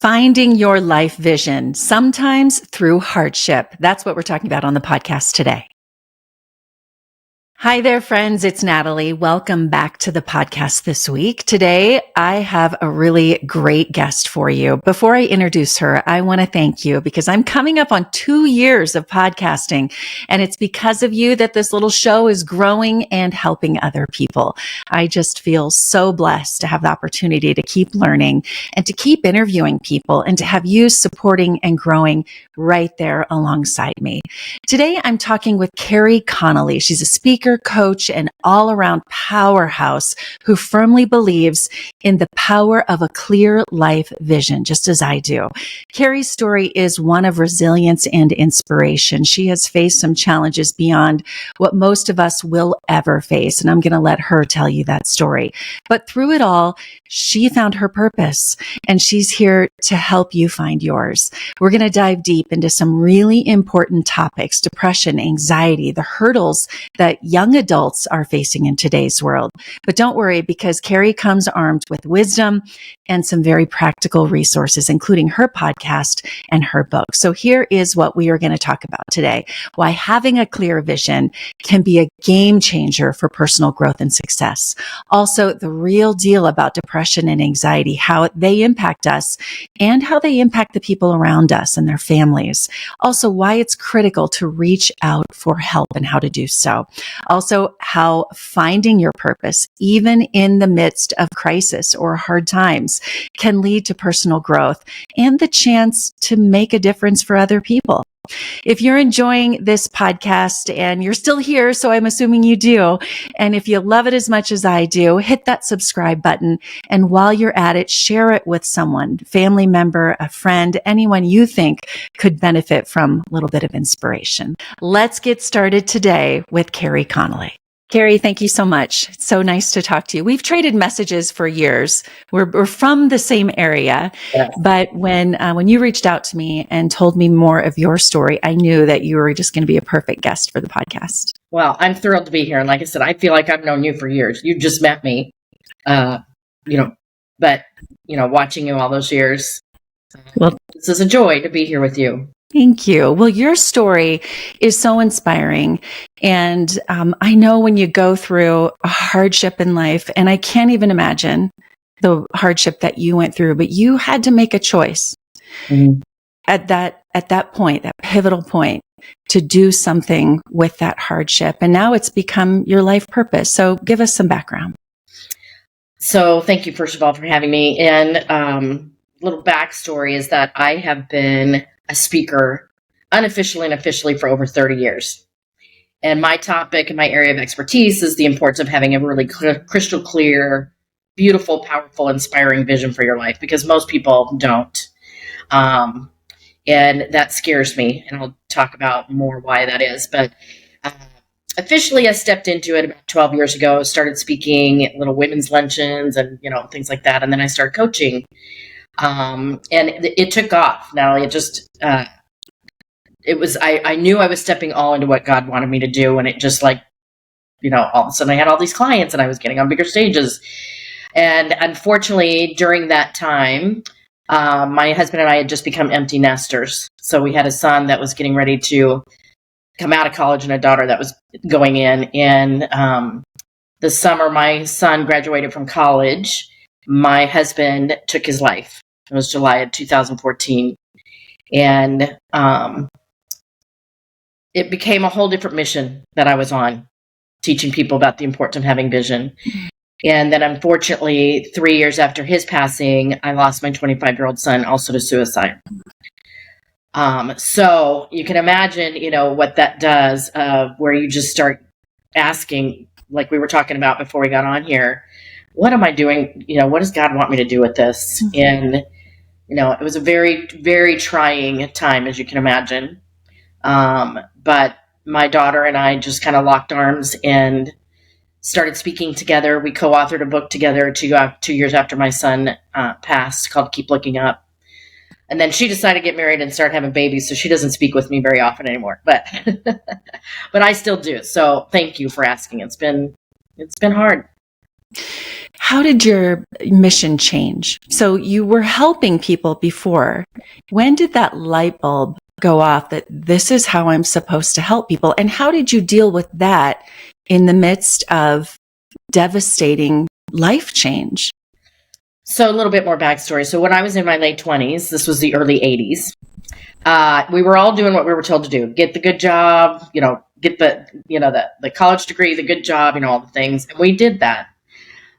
Finding your life vision, sometimes through hardship. That's what we're talking about on the podcast today. Hi there, friends. It's Natalie. Welcome back to the podcast this week. Today, I have a really great guest for you. Before I introduce her, I want to thank you because I'm coming up on 2 years of podcasting, and it's because of you that this little show is growing and helping other people. I just feel so blessed to have the opportunity to keep learning and to keep interviewing people and to have you supporting and growing right there alongside me. Today, I'm talking with Carey Conley. She's a speaker, coach, and all-around powerhouse who firmly believes in the power of a clear life vision, just as I do. Carey's story is one of resilience and inspiration. She has faced some challenges beyond what most of us will ever face, and I'm going to let her tell you that story. But through it all, she found her purpose, and she's here to help you find yours. We're going to dive deep into some really important topics: depression, anxiety, the hurdles that young adults are facing in today's world. But don't worry, because Carey comes armed with wisdom and some very practical resources, including her podcast and her book. So here is what we are going to talk about today: why having a clear vision can be a game changer for personal growth and success. Also, the real deal about depression and anxiety, how they impact us and how they impact the people around us and their families. Also, why it's critical to reach out for help and how to do so. Also, how finding your purpose, even in the midst of crisis or hard times, can lead to personal growth and the chance to make a difference for other people. If you're enjoying this podcast and you're still here, so I'm assuming you do, and if you love it as much as I do, hit that subscribe button. And while you're at it, share it with someone, family member, a friend, anyone you think could benefit from a little bit of inspiration. Let's get started today with Carey Conley. Carey, thank you so much. It's so nice to talk to you. We've traded messages for years. We're from the same area, yes. But when you reached out to me and told me more of your story, I knew that you were just going to be a perfect guest for the podcast. Well, I'm thrilled to be here. And like I said, I feel like I've known you for years. You just met me, but watching you all those years. Well, this is a joy to be here with you. Thank you. Well, your story is so inspiring. And I know when you go through a hardship in life, and I can't even imagine the hardship that you went through, but you had to make a choice at that point, that pivotal point, to do something with that hardship. And now it's become your life purpose. So give us some background. So thank you, first of all, for having me. And little backstory is that I have been a speaker unofficially and officially for over 30 years. And my topic and my area of expertise is the importance of having a really crystal clear, beautiful, powerful, inspiring vision for your life, because most people don't. And that scares me. And I'll talk about more why that is. But officially, I stepped into it about 12 years ago, started speaking at little women's luncheons and, things like that. And then I started coaching. And it took off. Now it just, I knew I was stepping all into what God wanted me to do. And it just all of a sudden I had all these clients and I was getting on bigger stages. And unfortunately, during that time, my husband and I had just become empty nesters. So we had a son that was getting ready to come out of college and a daughter that was going in. And the summer my son graduated from college, my husband took his life. It was July of 2014. And it became a whole different mission that I was on, teaching people about the importance of having vision. And then unfortunately, 3 years after his passing, I lost my 25-year-old son also to suicide. So you can imagine, what that does, where you just start asking, like we were talking about before we got on here, what am I doing? What does God want me to do with this? And it was a very, very trying time, as you can imagine. But my daughter and I just kind of locked arms and started speaking together. We co-authored a book together 2 years after my son passed, called Keep Looking Up. And then she decided to get married and start having babies, so she doesn't speak with me very often anymore. But but I still do. So thank you for asking. It's been hard. How did your mission change? So you were helping people before. When did that light bulb go off that this is how I'm supposed to help people? And how did you deal with that in the midst of devastating life change? So a little bit more backstory. So when I was in my late 20s, this was the early 80s, we were all doing what we were told to do. Get the good job, get the college degree, the good job, all the things. And we did that.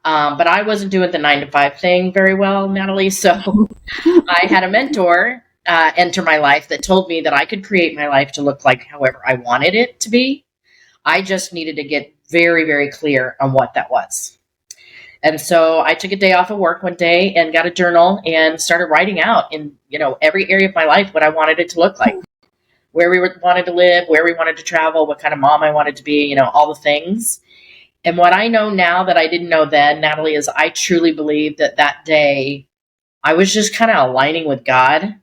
But I wasn't doing the 9-to-5 thing very well, Natalie. So I had a mentor enter my life that told me that I could create my life to look like however I wanted it to be. I just needed to get very, very clear on what that was. And so I took a day off of work one day and got a journal and started writing out in, every area of my life what I wanted it to look like, where we wanted to live, where we wanted to travel, what kind of mom I wanted to be, all the things. And what I know now that I didn't know then, Natalie, is I truly believe that day I was just kind of aligning with God,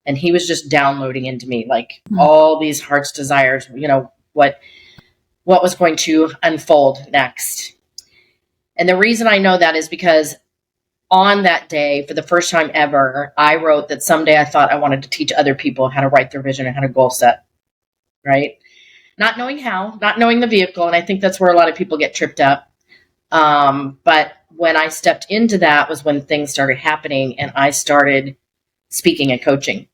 and he was just downloading into me like all these heart's desires, what was going to unfold next. And the reason I know that is because on that day, for the first time ever, I wrote that someday I thought I wanted to teach other people how to write their vision and how to goal set, right? Not knowing how, not knowing the vehicle. And I think that's where a lot of people get tripped up. But when I stepped into that was when things started happening and I started speaking and coaching.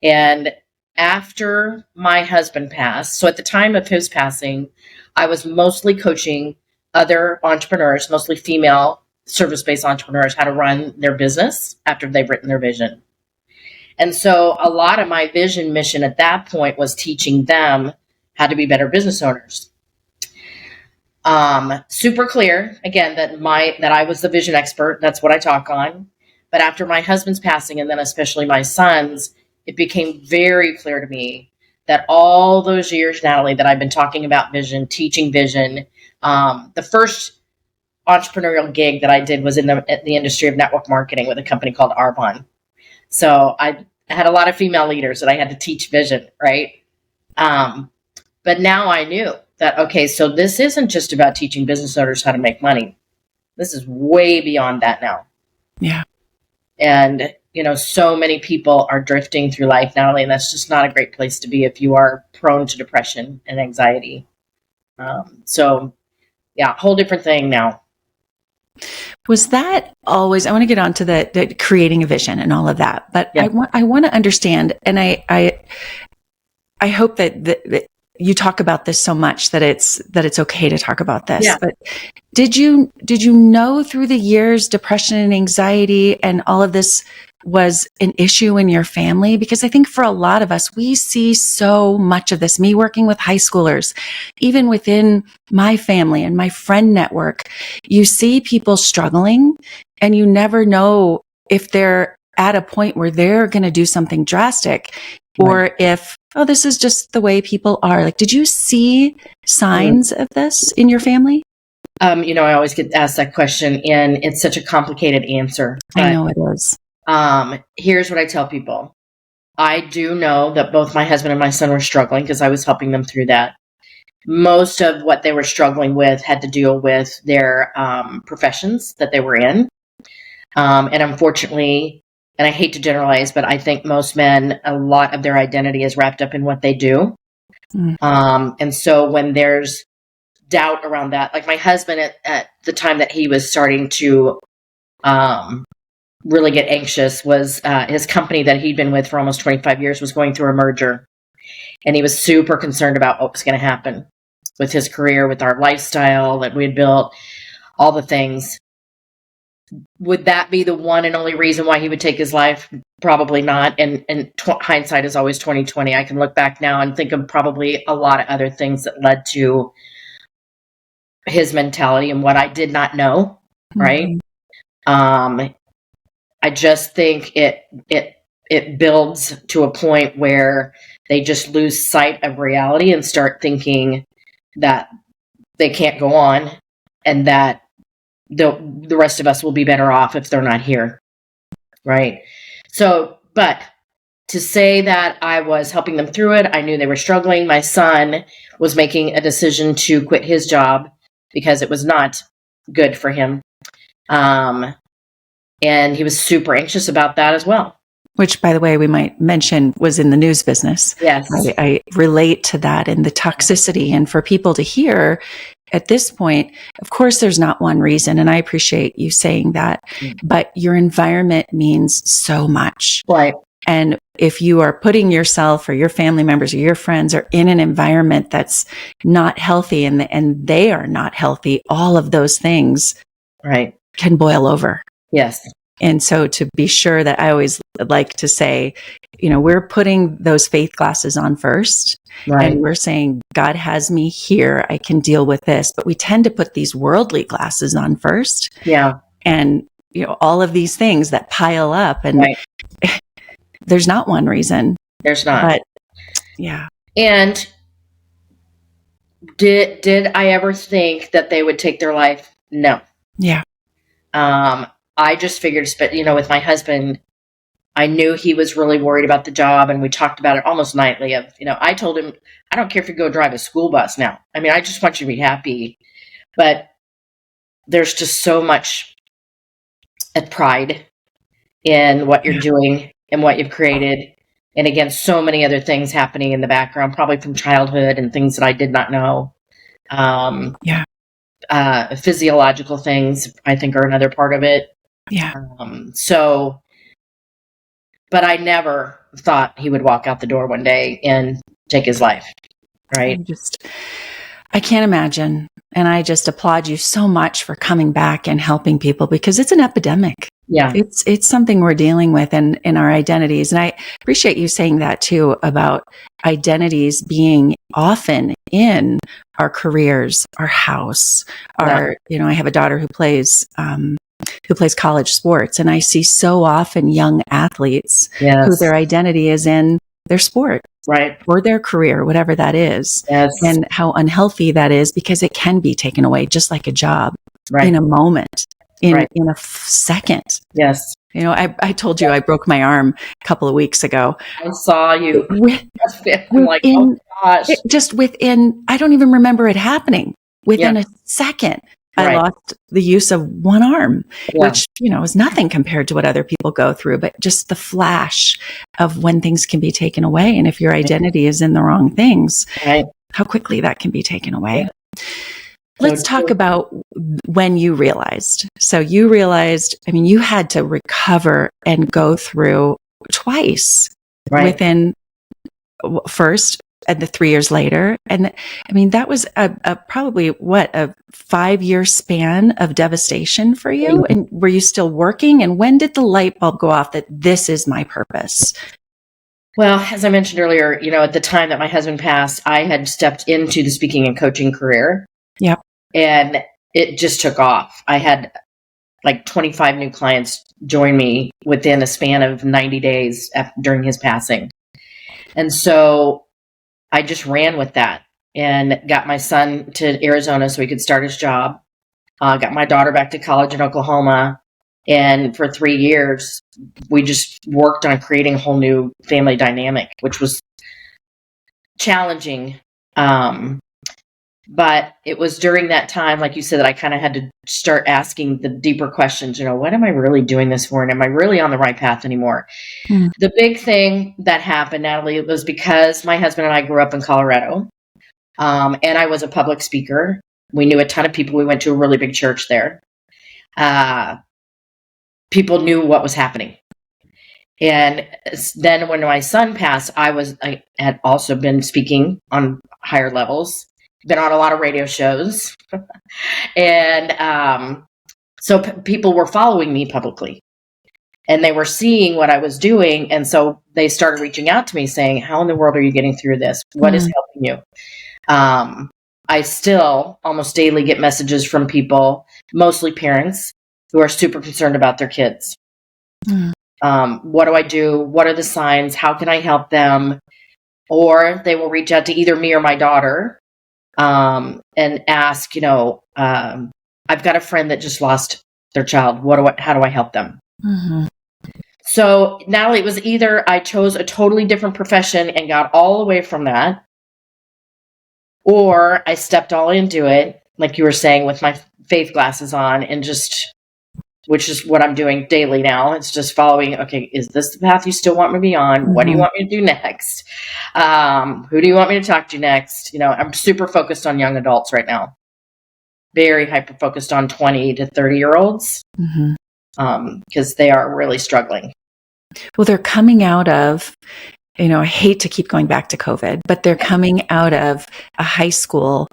And after my husband passed, so at the time of his passing, I was mostly coaching other entrepreneurs, mostly female service-based entrepreneurs, how to run their business after they've written their vision. And so a lot of my vision mission at that point was teaching them how to be better business owners. Super clear, again, that I was the vision expert. That's what I talk on. But after my husband's passing, and then especially my son's, it became very clear to me that all those years, Natalie, that I've been talking about vision, teaching vision, the first entrepreneurial gig that I did was in the industry of network marketing with a company called Arbonne. So I had a lot of female leaders that I had to teach vision, right? But now I knew that, okay, so this isn't just about teaching business owners how to make money. This is way beyond that now. Yeah. And, so many people are drifting through life, Natalie, and that's just not a great place to be if you are prone to depression and anxiety. So, yeah, whole different thing now. Was that always, I want to get on to the creating a vision and all of that, but yeah. I want to understand, and I hope that you talk about this so much that it's okay to talk about this. Yeah. But did you know through the years depression and anxiety and all of this was an issue in your family? Because I think for a lot of us, we see so much of this. Me working with high schoolers, even within my family and my friend network, you see people struggling and you never know if they're at a point where they're going to do something drastic. Or if, this is just the way people are. Like, did you see signs of this in your family? I always get asked that question, and it's such a complicated answer. I know it is. Here's what I tell people. I do know that both my husband and my son were struggling because I was helping them through that. Most of what they were struggling with had to deal with their professions that they were in. And unfortunately, and I hate to generalize, but I think most men, a lot of their identity is wrapped up in what they do. Mm-hmm. And so when there's doubt around that, like my husband at the time that he was starting to really get anxious was his company that he'd been with for almost 25 years was going through a merger. And he was super concerned about what was going to happen with his career, with our lifestyle that we had built, all the things. Would that be the one and only reason why he would take his life? Probably not. And hindsight is always 20/20. I can look back now and think of probably a lot of other things that led to his mentality and what I did not know. Right. Mm-hmm. I just think it builds to a point where they just lose sight of reality and start thinking that they can't go on and that the rest of us will be better off if they're not here. Right. So, but to say that I was helping them through it, I knew they were struggling. My son was making a decision to quit his job because it was not good for him. And he was super anxious about that as well. Which, by the way, we might mention was in the news business. Yes. I relate to that and the toxicity. And for people to hear at this point, of course, there's not one reason. And I appreciate you saying that. But your environment means so much. Right. And if you are putting yourself or your family members or your friends are in an environment that's not healthy and they are not healthy, all of those things can boil over. Yes. And so to be sure that I always like to say, we're putting those faith glasses on first. Right. And we're saying, God has me here. I can deal with this. But we tend to put these worldly glasses on first. Yeah. And, all of these things that pile up. And there's not one reason. There's not. But yeah. And did I ever think that they would take their life? No. Yeah. I just figured, with my husband, I knew he was really worried about the job, and we talked about it almost nightly. I told him, I don't care if you go drive a school bus now. I mean, I just want you to be happy. But there's just so much pride in what you're doing and what you've created. And again, so many other things happening in the background, probably from childhood and things that I did not know. Physiological things, I think, are another part of it. Yeah. But I never thought he would walk out the door one day and take his life. Right. I can't imagine. And I just applaud you so much for coming back and helping people, because it's an epidemic. Yeah. It's something we're dealing with in our identities. And I appreciate you saying that too, about identities being often in our careers, our house, I have a daughter who plays college sports, and I see so often young athletes who their identity is in their sport. Right. Or their career, whatever that is. Yes. And how unhealthy that is, because it can be taken away just like a job in a moment, in a second. Yes. I told you I broke my arm a couple of weeks ago. I saw you. I'm like, oh gosh. Just within, I don't even remember it happening. Within a second, I lost the use of one arm, which, is nothing compared to what other people go through, but just the flash of when things can be taken away. And if your identity is in the wrong things, how quickly that can be taken away. Yeah. Let's talk about when you realized. So you realized, you had to recover and go through twice within first and the 3 years later. And that was probably a 5-year span of devastation for you. And were you still working? And when did the light bulb go off that this is my purpose? Well, as I mentioned earlier, at the time that my husband passed, I had stepped into the speaking and coaching career. Yep. And it just took off. I had like 25 new clients join me within a span of 90 days during his passing. And so I just ran with that and got my son to Arizona so he could start his job. Got my daughter back to college in Oklahoma. And for 3 years, we just worked on creating a whole new family dynamic, which was challenging. But it was during that time, like you said, that I kind of had to start asking the deeper questions. What am I really doing this for? And am I really on the right path anymore? Mm. The big thing that happened, Natalie, was because my husband and I grew up in Colorado, and I was a public speaker. We knew a ton of people. We went to a really big church there. People knew what was happening. And then when my son passed, I had also been speaking on higher levels. Been on a lot of radio shows. And so people were following me publicly. And they were seeing what I was doing. And so they started reaching out to me saying, how in the world are you getting through this? What is helping you? I still almost daily get messages from people, mostly parents, who are super concerned about their kids. What do I do? What are the signs? How can I help them? Or they will reach out to either me or my daughter and ask, I've got a friend that just lost their child. How do I help them? Mm-hmm. So Natalie, it was either I chose a totally different profession and got all away from that, or I stepped all into it, like you were saying, with my faith glasses on and just, which is what I'm doing daily now. It's just following, okay, is this the path you still want me to be on? What do you want me to do next? Who do you want me to talk to next? I'm super focused on young adults right now. Very hyper focused on 20 to 30-year-olds because they are really struggling. Well, they're coming out of, I hate to keep going back to COVID, but they're coming out of a high school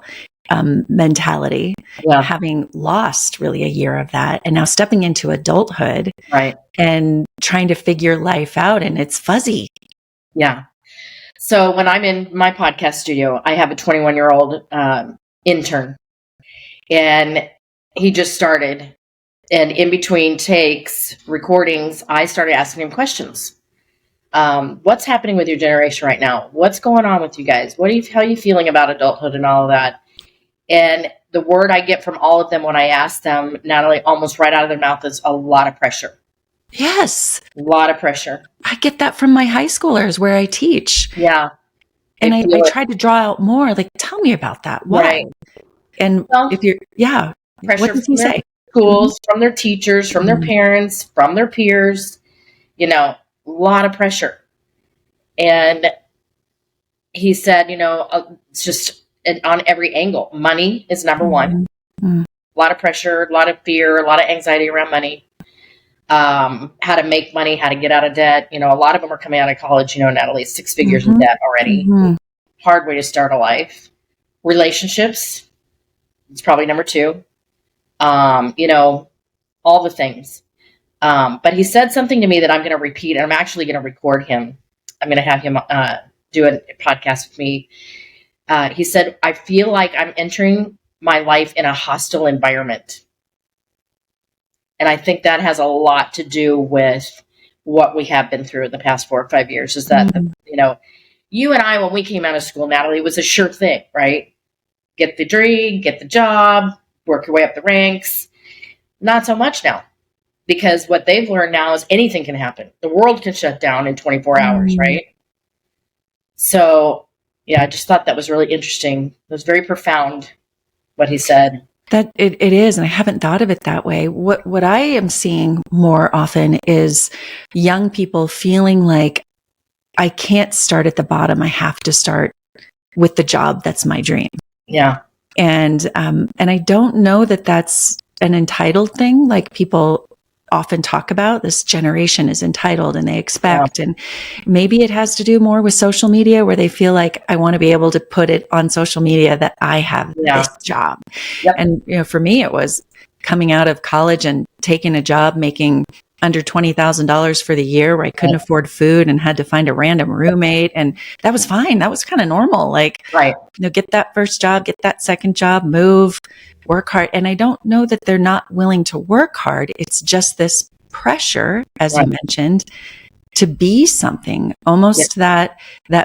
mentality, having lost really a year of that, and now stepping into adulthood, right, and trying to figure life out, and it's fuzzy. Yeah. So when I'm in my podcast studio, I have a 21-year-old intern, and he just started. And in between takes, recordings, I started asking him questions. What's happening with your generation right now? What's going on with you guys? How are you feeling about adulthood and all of that? And the word I get from all of them when I ask them, Natalie, almost right out of their mouth, is a lot of pressure. Yes. A lot of pressure. I get that from my high schoolers where I teach. Yeah. And I tried to draw out more, like, tell me about that. Why? Right. And if you're, pressure what does he say? Schools, from their teachers, from their parents, from their peers, a lot of pressure. And he said, it's just on every angle. Money is number one. A lot of pressure, a lot of fear, a lot of anxiety around money. How to make money, how to get out of debt. A lot of them are coming out of college, Natalie, 6 figures in debt already. Hard way to start a life. Relationships, it's probably number 2. All the things. But he said something to me that I'm going to repeat, and I'm actually going to record him. I'm going to have him do a podcast with me. He said, I feel like I'm entering my life in a hostile environment. And I think that has a lot to do with what we have been through in the past 4 or 5 years, is that, you and I, when we came out of school, Natalie, it was a sure thing, right? Get the degree, get the job, work your way up the ranks. Not so much now, because what they've learned now is anything can happen. The world can shut down in 24 hours, right? So, I just thought that was really interesting. It was very profound what he said. That it is, and I haven't thought of it that way. What I am seeing more often is young people feeling like, I can't start at the bottom. I have to start with the job that's my dream. Yeah. And I don't know that that's an entitled thing, like people often talk about. This generation is entitled and they expect, and maybe it has to do more with social media, where they feel like, I want to be able to put it on social media that I have this job. Yep. And for me, it was coming out of college and taking a job making under $20,000 for the year, where I couldn't afford food and had to find a random roommate. And that was fine. That was kind of normal. Like, get that first job, get that second job, move, work hard. And I don't know that they're not willing to work hard. It's just this pressure, as you mentioned, to be something, almost that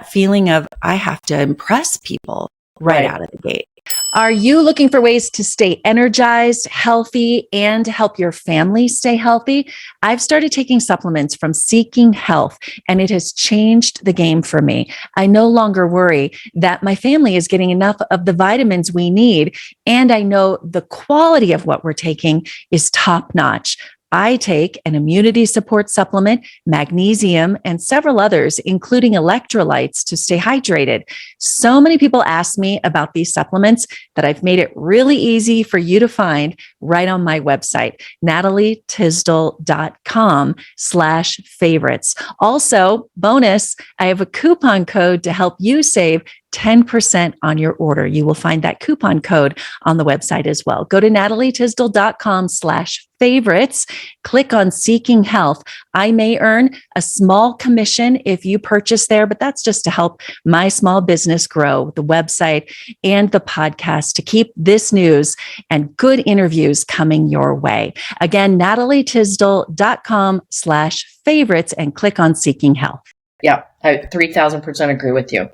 feeling of, I have to impress people right out of the gate. Are you looking for ways to stay energized, healthy, and help your family stay healthy? I've started taking supplements from Seeking Health, and it has changed the game for me. I no longer worry that my family is getting enough of the vitamins we need, and I know the quality of what we're taking is top notch. I take an immunity support supplement, magnesium, and several others, including electrolytes, to stay hydrated. So many people ask me about these supplements that I've made it really easy for you to find right on my website, natalietysdal.com/favorites. Also, bonus, I have a coupon code to help you save 10% on your order. You will find that coupon code on the website as well. Go to natalietysdal.com/favorites. Click on Seeking Health. I may earn a small commission if you purchase there, but that's just to help my small business grow, the website and the podcast, to keep this news and good interviews coming your way. Again, natalietysdal.com/favorites and click on Seeking Health. Yeah, I 3,000% agree with you.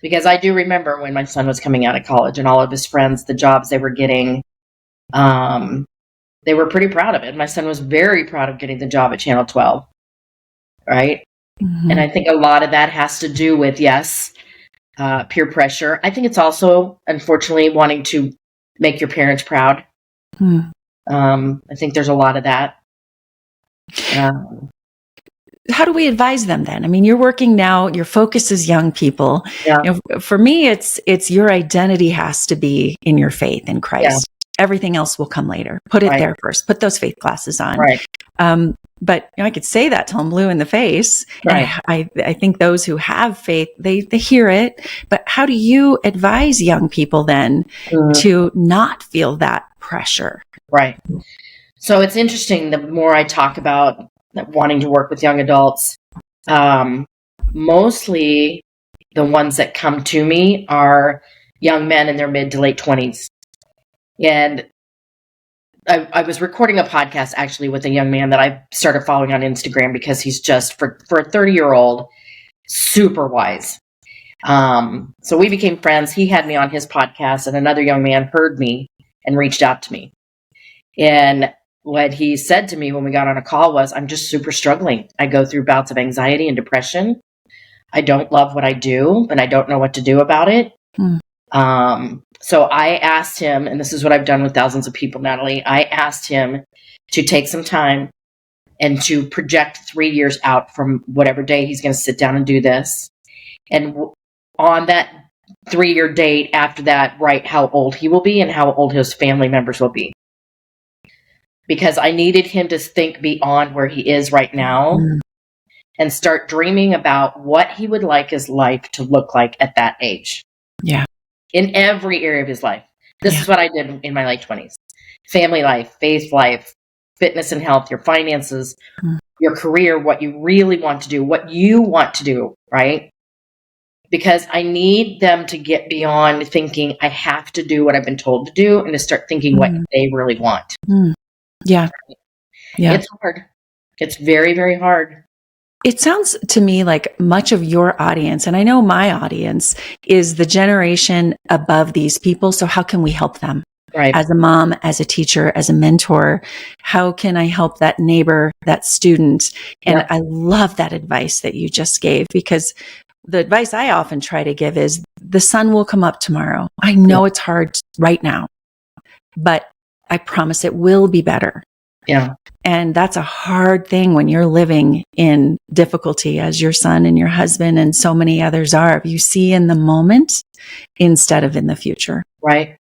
Because I do remember when my son was coming out of college and all of his friends, the jobs they were getting, they were pretty proud of it. My son was very proud of getting the job at Channel 12, right? And I think a lot of that has to do with, peer pressure. I think it's also, unfortunately, wanting to make your parents proud. I think there's a lot of that. How do we advise them then? I mean, you're working now, your focus is young people. Yeah. You know, for me, it's your identity has to be in your faith in Christ. Yeah. Everything else will come later. Put it there first. Put those faith classes on. Right. But I could say that till I'm blue in the face. Right. I think those who have faith, they hear it. But how do you advise young people then to not feel that pressure? Right. So it's interesting. The more I talk about wanting to work with young adults, mostly the ones that come to me are young men in their mid to late 20s. And I was recording a podcast actually with a young man that I started following on Instagram because he's just, for a 30-year-old, super wise. So we became friends. He had me on his podcast, and another young man heard me and reached out to me. And what he said to me when we got on a call was, I'm just super struggling. I go through bouts of anxiety and depression. I don't love what I do, and I don't know what to do about it. So I asked him, and this is what I've done with thousands of people, Natalie. I asked him to take some time and to project 3 years out from whatever day he's going to sit down and do this. And on that 3-year date after that, write how old he will be and how old his family members will be. Because I needed him to think beyond where he is right now and start dreaming about what he would like his life to look like at that age. Yeah. In every area of his life. This is what I did in my late 20s. Family life, faith life, fitness and health, your finances, your career, what you really want to do, what you want to do, right? Because I need them to get beyond thinking I have to do what I've been told to do and to start thinking what they really want. Yeah. Yeah. It's hard. It's very, very hard. It sounds to me like much of your audience, and I know my audience, is the generation above these people. So how can we help them? Right. As a mom, as a teacher, as a mentor, how can I help that neighbor, that student? And I love that advice that you just gave, because the advice I often try to give is the sun will come up tomorrow. I know it's hard right now, but I promise it will be better. Yeah. And that's a hard thing when you're living in difficulty, as your son and your husband and so many others are. You see in the moment instead of in the future. Right.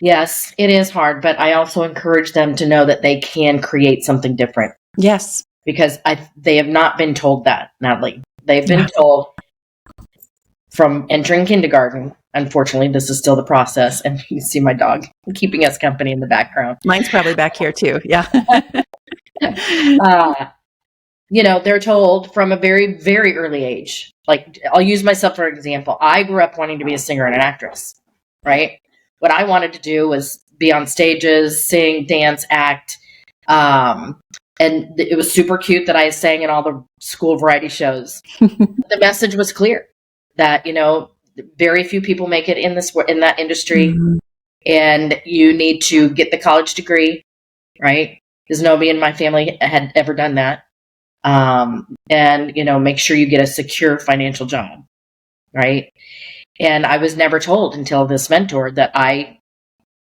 Yes, it is hard, but I also encourage them to know that they can create something different. Yes. Because they have not been told that, Natalie. They've been told from entering kindergarten. Unfortunately, this is still the process. And you see my dog keeping us company in the background. Mine's probably back here too. Yeah. They're told from a very, very early age. Like, I'll use myself for example. I grew up wanting to be a singer and an actress, right? What I wanted to do was be on stages, sing, dance, act. And it was super cute that I sang in all the school variety shows. The message was clear that, very few people make it in that industry, and you need to get the college degree, right? Because nobody in my family had ever done that. And make sure you get a secure financial job, right? And I was never told until this mentor that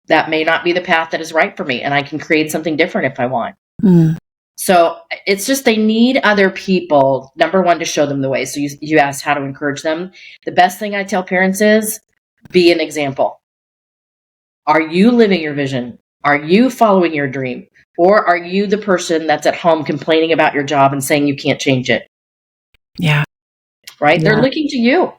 that may not be the path that is right for me, and I can create something different if I want. So it's just they need other people, number one, to show them the way. So you asked how to encourage them. The best thing I tell parents is be an example. Are you living your vision? Are you following your dream? Or are you the person that's at home complaining about your job and saying you can't change it? Yeah. Right? Yeah. They're looking to you.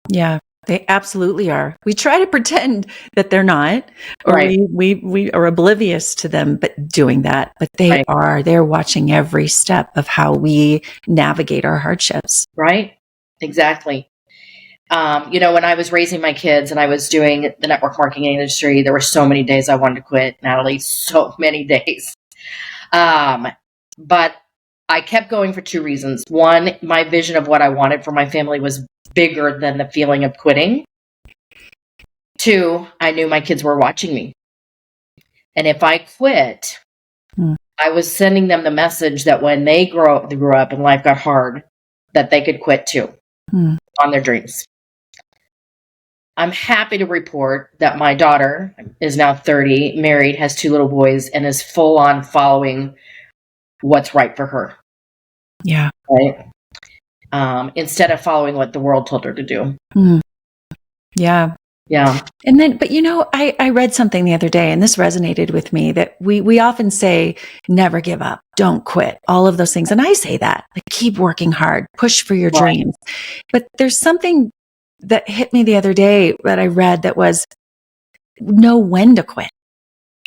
Yeah. They absolutely are. We try to pretend that they're not, or we are oblivious to them, but doing that. But they are. They're watching every step of how we navigate our hardships. Right. Exactly. When I was raising my kids and I was doing the network marketing industry, there were so many days I wanted to quit, Natalie. So many days. But I kept going for two reasons. One, my vision of what I wanted for my family was bigger than the feeling of quitting. Two, I knew my kids were watching me. And if I quit, I was sending them the message that when they grew up and life got hard, that they could quit too on their dreams. I'm happy to report that my daughter is now 30, married, has 2 little boys, and is full on following what's right for her. Yeah. Right. Instead of following what the world told her to do. Yeah. Yeah. And then, but I read something the other day, and this resonated with me, that we often say, never give up, don't quit, all of those things. And I say that, like, keep working hard, push for your dreams. But there's something that hit me the other day that I read that was, know when to quit.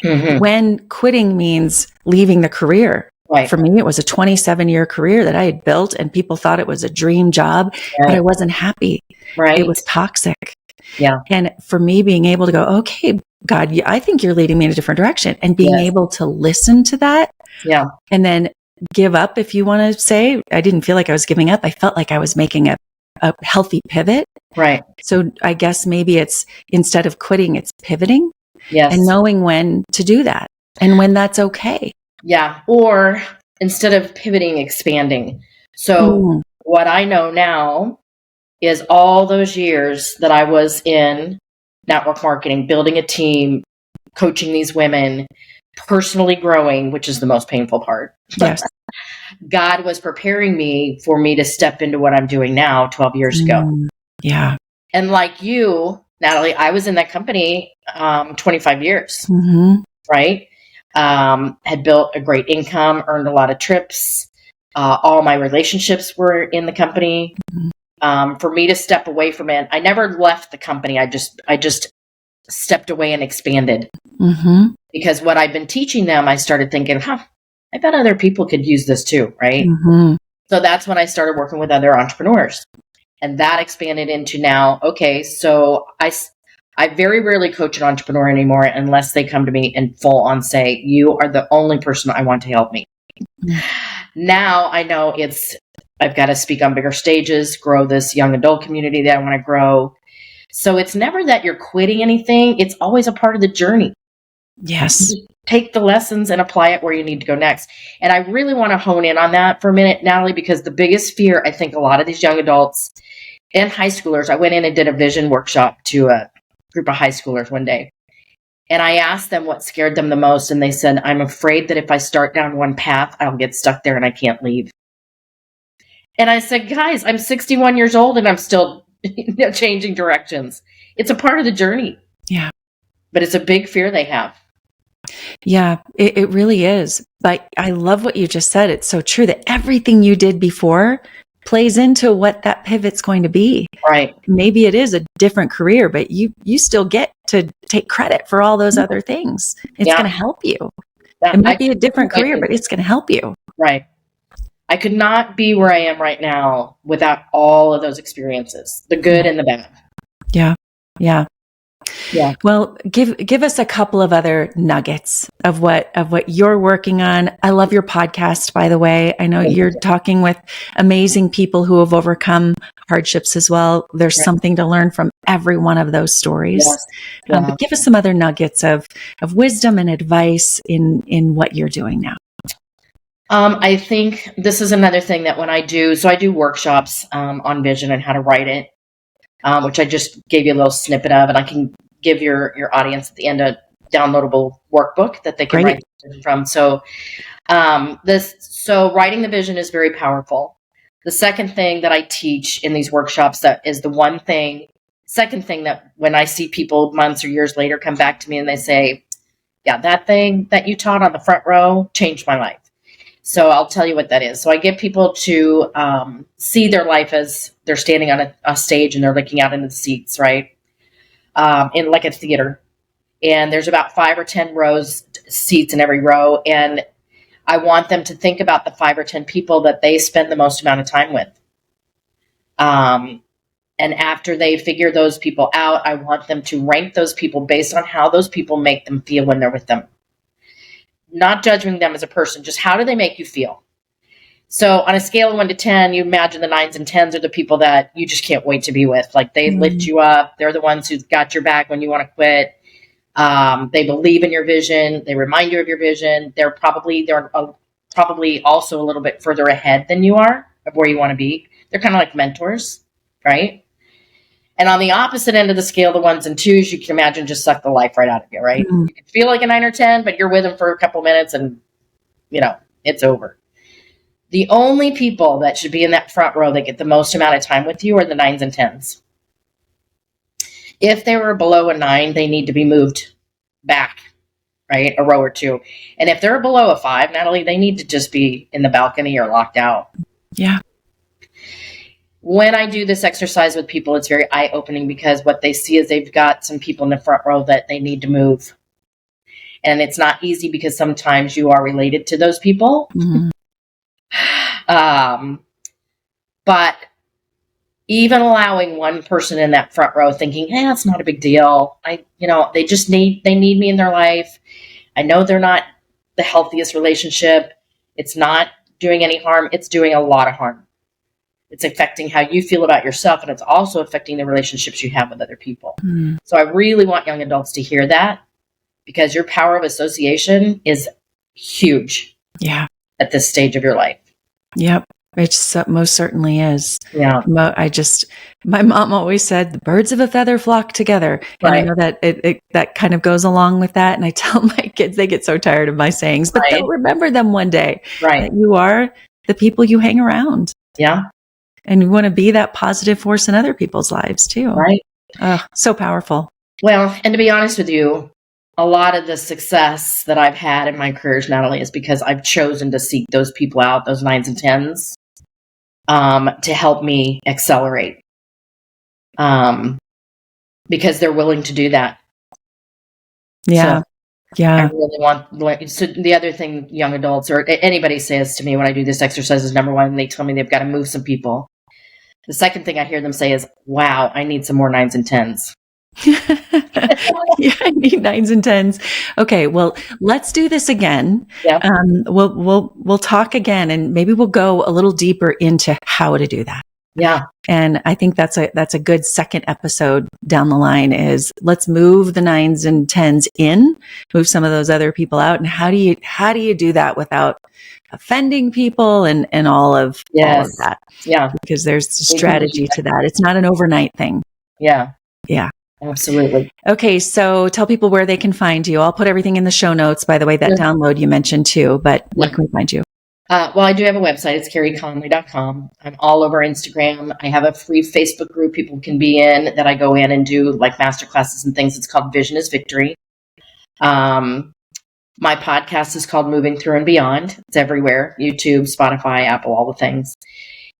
Mm-hmm. When quitting means leaving the career. Right. For me, it was a 27-year career that I had built, and people thought it was a dream job, but I wasn't happy. Right. It was toxic. Yeah. And for me, being able to go, okay, God, I think you're leading me in a different direction, and being able to listen to that. Yeah. And then give up, if you want to say. I didn't feel like I was giving up. I felt like I was making a healthy pivot. Right. So I guess maybe it's, instead of quitting, it's pivoting. Yes. And knowing when to do that and when that's okay. Yeah. Or instead of pivoting, expanding. So what I know now is all those years that I was in network marketing, building a team, coaching these women, personally growing, which is the most painful part. Yes. God was preparing me for me to step into what I'm doing now 12 years ago. Yeah. And like you, Natalie, I was in that company 25 years, right? Had built a great income, earned a lot of trips. All my relationships were in the company. For me to step away from it, I never left the company. I just stepped away and expanded. Because what I've been teaching them, I started thinking, I bet other people could use this too, right? So that's when I started working with other entrepreneurs. And that expanded into now, okay, so I very rarely coach an entrepreneur anymore unless they come to me and full on say, you are the only person I want to help me. Now I know I've got to speak on bigger stages, grow this young adult community that I want to grow. So it's never that you're quitting anything. It's always a part of the journey. Yes. Take the lessons and apply it where you need to go next. And I really want to hone in on that for a minute, Natalie, because the biggest fear, I think a lot of these young adults and high schoolers, I went in and did a vision workshop to a group of high schoolers one day. And I asked them what scared them the most. And they said, I'm afraid that if I start down one path, I'll get stuck there and I can't leave. And I said, guys, I'm 61 years old and I'm still changing directions. It's a part of the journey. Yeah. But it's a big fear they have. Yeah, it really is. But I love what you just said. It's so true that everything you did before plays into what that pivot's going to be. Right. Maybe it is a different career, but you still get to take credit for all those other things. It's going to help you. It might be a different career, but it's going to help you. Right. I could not be where I am right now without all of those experiences, the good and the bad. Yeah. Yeah. Yeah. Well, give us a couple of other nuggets of what you're working on. I love your podcast, by the way. I know you're talking with amazing people who have overcome hardships as well. There's something to learn from every one of those stories. Yes. But give us some other nuggets of wisdom and advice in what you're doing now. I think this is another thing that when I do workshops on vision and how to write it, which I just gave you a little snippet of, and I can give your audience at the end a downloadable workbook that they can write from. So writing the vision is very powerful. The second thing that I teach in these workshops, that is second thing that when I see people months or years later come back to me and they say, yeah, that thing that you taught on the front row changed my life. So I'll tell you what that is. So I get people to see their life as they're standing on a stage and they're looking out into the seats, right? In like a theater. And there's about 5 or 10 seats in every row. And I want them to think about the 5 or 10 people that they spend the most amount of time with. And after they figure those people out, I want them to rank those people based on how those people make them feel when they're with them. Not judging them as a person, just how do they make you feel? So on a scale of 1 to 10, you imagine the 9s and 10s are the people that you just can't wait to be with. Like they lift you up. They're the ones who've got your back when you want to quit. They believe in your vision. They remind you of your vision. They're probably also a little bit further ahead than you are of where you want to be. They're kind of like mentors, right? And on the opposite end of the scale, the 1s and 2s, you can imagine just suck the life right out of you, right? Mm. You can feel like a 9 or 10, but you're with them for a couple minutes and, it's over. The only people that should be in that front row that get the most amount of time with you are the 9s and 10s. If they were below a 9, they need to be moved back, right? A row or 2. And if they're below a 5, Natalie, they need to just be in the balcony or locked out. Yeah. When I do this exercise with people, it's very eye-opening because what they see is they've got some people in the front row that they need to move. And it's not easy because sometimes you are related to those people. Mm-hmm. But even allowing one person in that front row thinking, hey, it's not a big deal. They need me in their life. I know they're not the healthiest relationship. It's not doing any harm. It's doing a lot of harm. It's affecting how you feel about yourself, and it's also affecting the relationships you have with other people. Mm. So I really want young adults to hear that, because your power of association is huge. Yeah. At this stage of your life. Yep. It most certainly is. Yeah. My mom always said, the birds of a feather flock together. And right. I know that that kind of goes along with that. And I tell my kids, they get so tired of my sayings, but they'll remember them one day. Right. That you are the people you hang around. Yeah. And you want to be that positive force in other people's lives too. Right. So powerful. Well, and to be honest with you, a lot of the success that I've had in my careers, Natalie, is because I've chosen to seek those people out, those 9s and 10s, to help me accelerate. Because they're willing to do that. Yeah. So yeah. I really want, so the other thing young adults or anybody says to me when I do this exercise is, number one, they tell me they've got to move some people. The second thing I hear them say is, wow, I need some more 9s and 10s. Yeah, I need 9s and 10s. Okay, well, let's do this again. Yeah. We'll talk again, and maybe we'll go a little deeper into how to do that. Yeah. And I think that's a good second episode down the line is let's move the 9s and 10s in, move some of those other people out. And how do you do that without offending people and all of that? Yeah. Because there's a strategy to that. It's not an overnight thing. Yeah. Yeah. Absolutely. Okay. So tell people where they can find you. I'll put everything in the show notes, by the way, that download you mentioned too, but where can we find you? Well, I do have a website. It's careyconley.com. I'm all over Instagram. I have a free Facebook group people can be in that I go in and do like masterclasses and things. It's called Vision is Victory. My podcast is called Moving Through and Beyond. It's everywhere. YouTube, Spotify, Apple, all the things.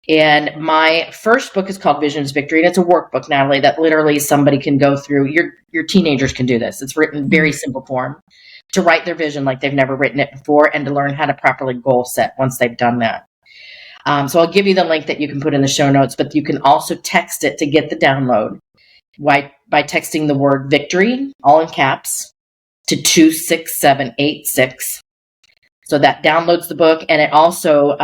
And my first book is called Vision is Victory. And it's a workbook, Natalie, that literally somebody can go through. Your teenagers can do this. It's written in very simple form to write their vision like they've never written it before and to learn how to properly goal set once they've done that. So I'll give you the link that you can put in the show notes, but you can also text it to get the download by texting the word victory, all in caps, to 26786. So that downloads the book, and it also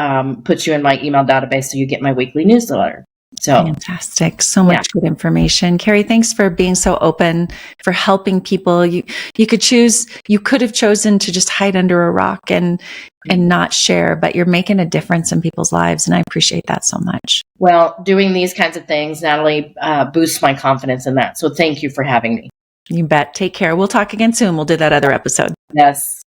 puts you in my email database so you get my weekly newsletter. So fantastic. So much good information. Carey, thanks for being so open, for helping people. You could have chosen to just hide under a rock and not share, but you're making a difference in people's lives. And I appreciate that so much. Well, doing these kinds of things, Natalie, boosts my confidence in that. So thank you for having me. You bet. Take care. We'll talk again soon. We'll do that other episode. Yes.